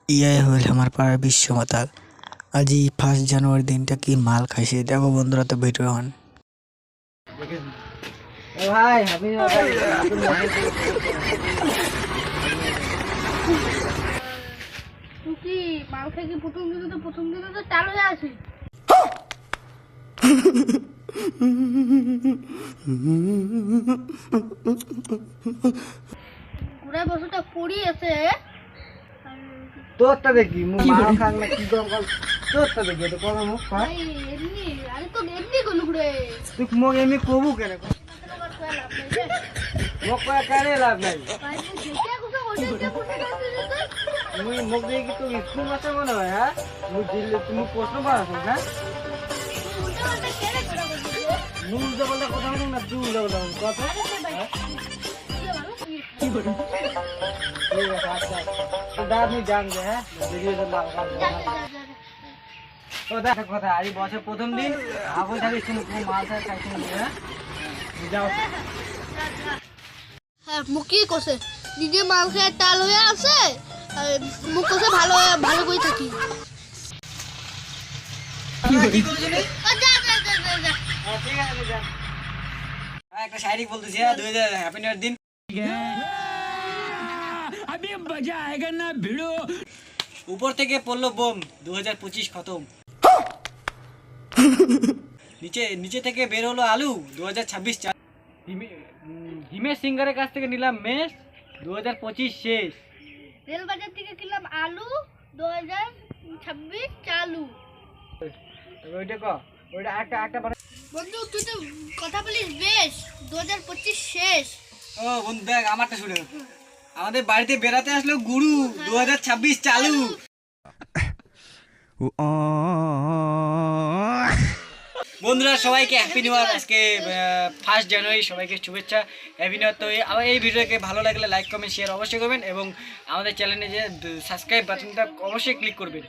ইয়াই হইল আমার পাড়ার বিশ্ব মাতাল। আজ এই 1 জানুয়ারি দিনটা কি মাল খাইছে দেখো বন্ধুরা, তো ভিডিও হন। ভাই আমি তুই কি মাল খাই কি প্রথম দিনে তো চালু হয়ে আছে। ঘুরে বসুটা পড়ি আছে। তোরটা দেখি মাল খান না কি কম কম তোরটা দেখি তো কোন মুখ পা ভাই এমনি আরে তো এমনি গলু ঘুরে তুই মুখ এমনি কবু কেন মুখ পা কারে লাভ নাই ভাই তুই দেখে কোথা হইছে কোথা মুই মুখ দিয়ে কি তুই স্কুল মাস্টার মনে হয় হ্যাঁ মুই দিলে তুমি প্রশ্ন পারছ না নুন বলতে কথা বলো না তুই বলো কথা কি বলে ঠিক আছে আচ্ছা তো দাদা আপনি জান যে হ্যাঁ ভিডিও তো মাল খান তো দেখো কথা আজ বছর প্রথম দিন আগুন থাকিস তুমি মাল খাইছি হ্যাঁ যাও হ্যাঁ মুখি কষে নিজে মাল খেয়ে টাল হয়ে আছে আর মুখ কষে ভালো ভালো করে থাকি। কি করছিস যা যা যা যা যা ঠিক আছে যা একটা শায়রি বলতেছি হ্যাঁ 2000 হ্যাপি নিউ ইয়ার দিন अभी मजा आएगा ना भिड़ो। উপর থেকে পড়লো বোম 2025 খতম নিচে নিচে থেকে বের হলো আলু 2026 হিমেশ সিঙ্গারের কাছ থেকে নিলাম মেষ 2025 শেষ রেল বাজার থেকে কিনলাম আলু 2026 চালু। ওইটা ক ওইটা একটা একটা বন্ধু তুই তো কথা বলিস বেশ 2025 শেষ। ও বন্ধু দেখ আমারটা শুনে আমাদের বাড়িতে বেড়াতে আসলো গুরু 2026 চালু বন্ধুরা সবাইকে হ্যাপি নিউ ইয়ার। আজকে 1 জানুয়ারি সবাইকে শুভেচ্ছা হ্যাপি নিউ ইয়ার। তো আবার এই ভিডিওকে ভালো লাগলে লাইক কমেন্ট শেয়ার অবশ্যই করবেন এবং আমাদের চ্যানেলে যে সাবস্ক্রাইব বাটনটা অবশ্যই ক্লিক করবেন।